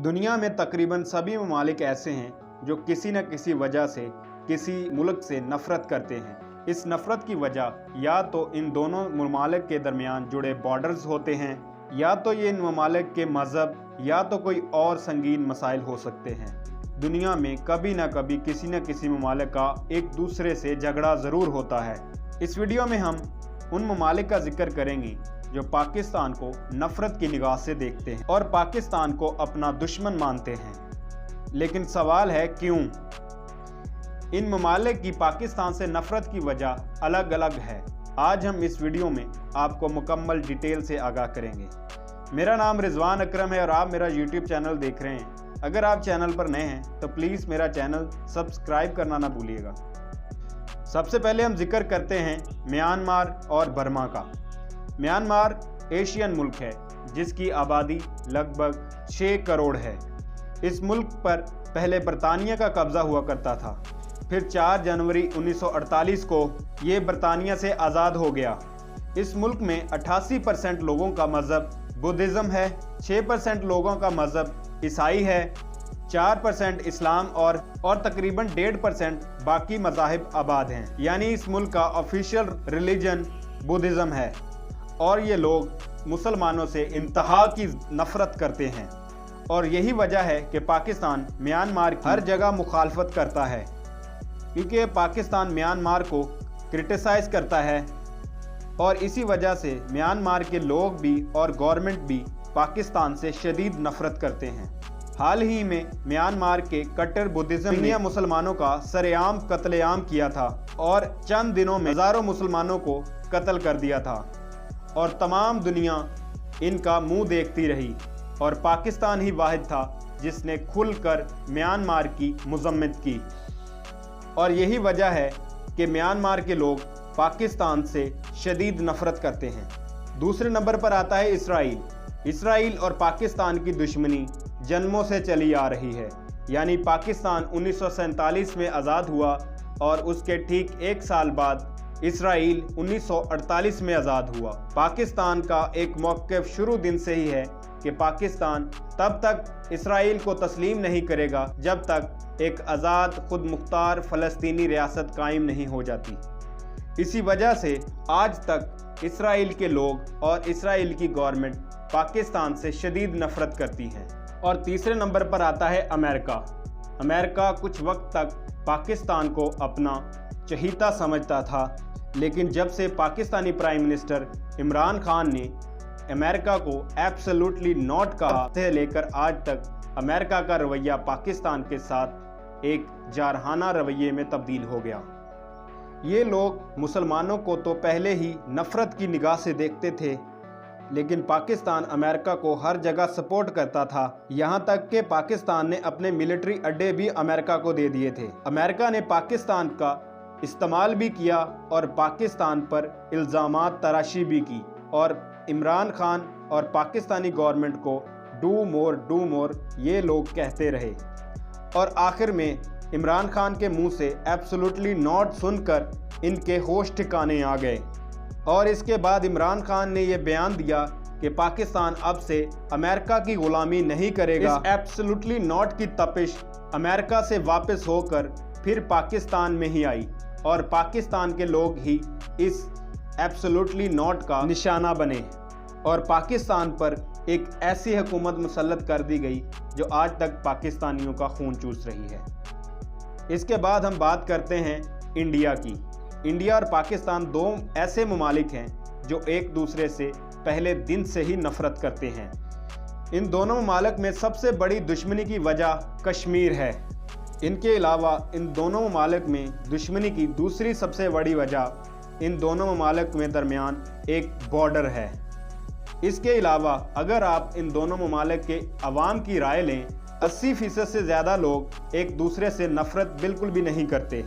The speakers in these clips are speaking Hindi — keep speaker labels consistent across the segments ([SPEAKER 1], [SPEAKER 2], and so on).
[SPEAKER 1] दुनिया में तकरीबन सभी ममालिक ऐसे हैं जो किसी न किसी वजह से किसी मुल्क से नफ़रत करते हैं। इस नफ़रत की वजह या तो इन दोनों ममालिक के दरमियान जुड़े बॉर्डर्स होते हैं, या तो ये इन ममालिक के मज़हब, या तो कोई और संगीन मसाइल हो सकते हैं। दुनिया में कभी न कभी किसी न किसी ममालिक का एक दूसरे से झगड़ा ज़रूर होता है। इस वीडियो में हम उन ममालिक का जिक्र करेंगे जो पाकिस्तान को नफ़रत की निगाह से देखते हैं और पाकिस्तान को अपना दुश्मन मानते हैं। लेकिन सवाल है क्यों? इन ममालिक की पाकिस्तान से नफ़रत की वजह अलग अलग है। आज हम इस वीडियो में आपको मुकम्मल डिटेल से आगाह करेंगे। मेरा नाम रिजवान अकरम है और आप मेरा यूट्यूब चैनल देख रहे हैं। अगर आप चैनल पर नए हैं तो प्लीज़ मेरा चैनल सब्सक्राइब करना ना भूलिएगा। सबसे पहले हम जिक्र करते हैं म्यांमार और बर्मा का। म्यांमार एशियन मुल्क है जिसकी आबादी लगभग 6 करोड़ है। इस मुल्क पर पहले बरतानिया का कब्ज़ा हुआ करता था, फिर 4 जनवरी 1948 को ये बरतानिया से आज़ाद हो गया। इस मुल्क में 88% लोगों का मज़हब बुद्धिज़्म है, 6% लोगों का मज़हब ईसाई है, 4% इस्लाम और तकरीबन 1.5% बाकी मज़ाहिब आबाद हैं। यानी इस मुल्क का ऑफिशियल रिलीजन बुद्धिज़्म है और ये लोग मुसलमानों से इंतहा की नफ़रत करते हैं। और यही वजह है कि पाकिस्तान म्यांमार की हर जगह मुखालफत करता है, क्योंकि पाकिस्तान म्यांमार को क्रिटिसाइज़ करता है और इसी वजह से म्यांमार के लोग भी और गवर्नमेंट भी पाकिस्तान से शदीद नफ़रत करते हैं। हाल ही में म्यांमार के कट्टर बुद्धिज़्म ने मुसलमानों का सरेआम कत्लेआम किया था और चंद दिनों में हज़ारों मुसलमानों को कत्ल कर दिया था और तमाम दुनिया इनका मुंह देखती रही और पाकिस्तान ही वाहिद था जिसने खुलकर म्यांमार की मज़म्मत की। और यही वजह है कि म्यांमार के लोग पाकिस्तान से शदीद नफ़रत करते हैं। दूसरे नंबर पर आता है इसराइल। इसराइल और पाकिस्तान की दुश्मनी जन्मों से चली आ रही है। यानी पाकिस्तान 1947 में आज़ाद हुआ और उसके ठीक 1 साल बाद इसराइल 1948 में आज़ाद हुआ। पाकिस्तान का एक मौक़िफ़ शुरू दिन से ही है कि पाकिस्तान तब तक इसराइल को तस्लीम नहीं करेगा जब तक एक आज़ाद खुद मुख्तार फ़लस्तीनी रियासत कायम नहीं हो जाती। इसी वजह से आज तक इसराइल के लोग और इसराइल की गवर्नमेंट पाकिस्तान से शदीद नफ़रत करती हैं। और तीसरे नंबर पर आता है अमेरिका। अमेरिका कुछ वक्त तक पाकिस्तान को अपना चहीता समझता था, लेकिन जब से पाकिस्तानी प्राइम मिनिस्टर इमरान खान ने अमेरिका को एब्सोल्युटली नॉट कहा से लेकर आज तक अमेरिका का रवैया पाकिस्तान के साथ एक जारहाना रवैये में तब्दील हो गया। ये लोग मुसलमानों को तो पहले ही नफ़रत की निगाह से देखते थे, लेकिन पाकिस्तान अमेरिका को हर जगह सपोर्ट करता था। यहाँ तक कि पाकिस्तान ने अपने मिलिट्री अड्डे भी अमेरिका को दे दिए थे। अमेरिका ने पाकिस्तान का इस्तेमाल भी किया और पाकिस्तान पर इल्ज़ामात तराशी भी की और इमरान खान और पाकिस्तानी गवर्नमेंट को डू मोर ये लोग कहते रहे। और आखिर में इमरान खान के मुंह से एब्सोल्युटली नॉट सुनकर इनके होश ठिकाने आ गए और इसके बाद इमरान खान ने यह बयान दिया कि पाकिस्तान अब से अमेरिका की गुलामी नहीं करेगा। इस एब्सोल्युटली नॉट की तपिश अमेरिका से वापस होकर फिर पाकिस्तान में ही आई और पाकिस्तान के लोग ही इस एब्सोल्युटली नॉट का निशाना बने और पाकिस्तान पर एक ऐसी हुकूमत मुसल्लत कर दी गई जो आज तक पाकिस्तानियों का खून चूस रही है। इसके बाद हम बात करते हैं इंडिया की। इंडिया और पाकिस्तान दो ऐसे ममालिक हैं जो एक दूसरे से पहले दिन से ही नफ़रत करते हैं। इन दोनों ममालिक में सबसे बड़ी दुश्मनी की वजह कश्मीर है। इनके अलावा इन दोनों ममालिक में दुश्मनी की दूसरी सबसे बड़ी वजह इन दोनों ममालिक में दरमियान एक बॉर्डर है। इसके अलावा अगर आप इन दोनों ममालिक के अवाम की राय लें, 80% से ज़्यादा लोग एक दूसरे से नफ़रत बिल्कुल भी नहीं करते,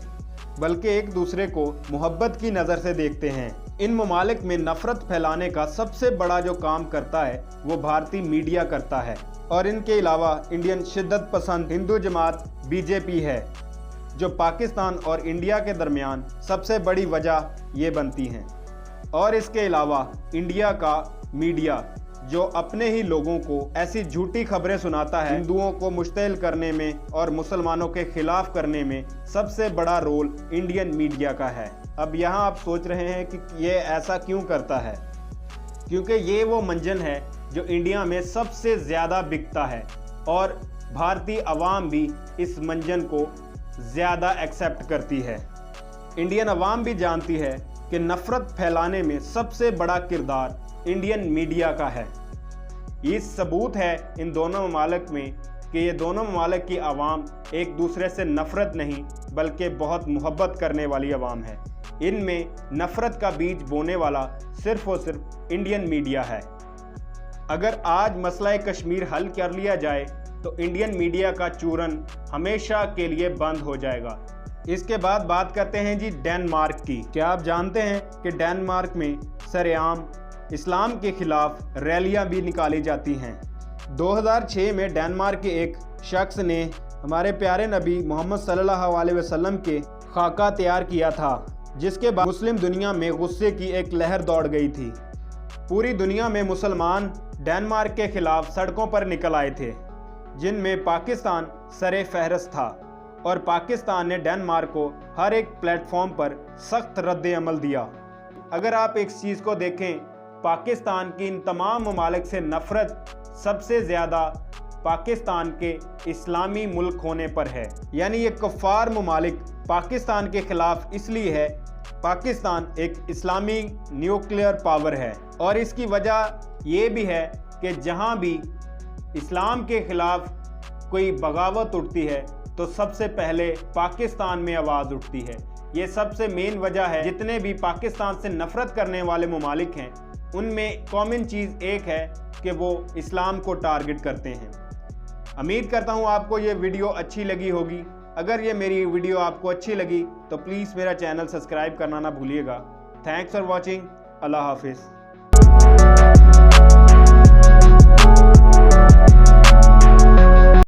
[SPEAKER 1] बल्कि एक दूसरे को मोहब्बत की नज़र से देखते हैं। इन ममालिक में नफ़रत फैलाने का सबसे बड़ा जो काम करता है वो भारतीय मीडिया करता है और इनके अलावा इंडियन शिद्दत पसंद हिंदू जमात बीजेपी है, जो पाकिस्तान और इंडिया के दरमियान सबसे बड़ी वजह ये बनती हैं। और इसके अलावा इंडिया का मीडिया जो अपने ही लोगों को ऐसी झूठी खबरें सुनाता है। हिंदुओं को मुश्तिल करने में और मुसलमानों के खिलाफ करने में सबसे बड़ा रोल इंडियन मीडिया का है। अब यहाँ आप सोच रहे हैं कि ये ऐसा क्यों करता है, क्योंकि ये वो मंजन है जो इंडिया में सबसे ज़्यादा बिकता है और भारतीय अवाम भी इस मंजन को ज़्यादा एक्सेप्ट करती है। इंडियन अवाम भी जानती है कि नफ़रत फैलाने में सबसे बड़ा किरदार इंडियन मीडिया का है। ये सबूत है इन दोनों ममालिक में कि ये दोनों ममालिक की आवाम एक दूसरे से नफ़रत नहीं बल्कि बहुत मोहब्बत करने वाली आवाम है। इनमें नफ़रत का बीज बोने वाला सिर्फ़ और सिर्फ इंडियन मीडिया है। अगर आज मसला कश्मीर हल कर लिया जाए तो इंडियन मीडिया का चूरन हमेशा के लिए बंद हो जाएगा। इसके बाद बात करते हैं जी डेनमार्क की। क्या आप जानते हैं कि डेनमार्क में सरेआम इस्लाम के खिलाफ रैलियां भी निकाली जाती हैं। 2006 में डेनमार्क के एक शख्स ने हमारे प्यारे नबी मोहम्मद सल्लल्लाहु अलैहि वसल्लम के खाका तैयार किया था, जिसके बाद मुस्लिम दुनिया में गुस्से की एक लहर दौड़ गई थी। पूरी दुनिया में मुसलमान डेनमार्क के खिलाफ सड़कों पर निकल आए थे, जिनमें पाकिस्तान सरे फहरस्त था और पाकिस्तान ने डेनमार्क को हर एक प्लेटफॉर्म पर सख्त रद्द अमल दिया। अगर आप एक चीज़ को देखें, पाकिस्तान की इन तमाम ममालिक से नफ़रत सबसे ज़्यादा पाकिस्तान के इस्लामी मुल्क होने पर है। यानी ये कुफ़ार ममालिक पाकिस्तान के ख़िलाफ़ इसलिए है, पाकिस्तान एक इस्लामी न्यूक्लियर पावर है और इसकी वजह ये भी है कि जहाँ भी इस्लाम के ख़िलाफ़ कोई बगावत उठती है तो सबसे पहले पाकिस्तान में आवाज़ उठती है। ये सबसे मेन वजह है। जितने भी पाकिस्तान से नफ़रत करने वाले ममालिक हैं उनमें कॉमन चीज़ एक है कि वो इस्लाम को टारगेट करते हैं। उम्मीद करता हूँ आपको ये वीडियो अच्छी लगी होगी। अगर ये मेरी वीडियो आपको अच्छी लगी तो प्लीज़ मेरा चैनल सब्सक्राइब करना ना भूलिएगा। Thanks for watching. अल्लाह हाफिज़।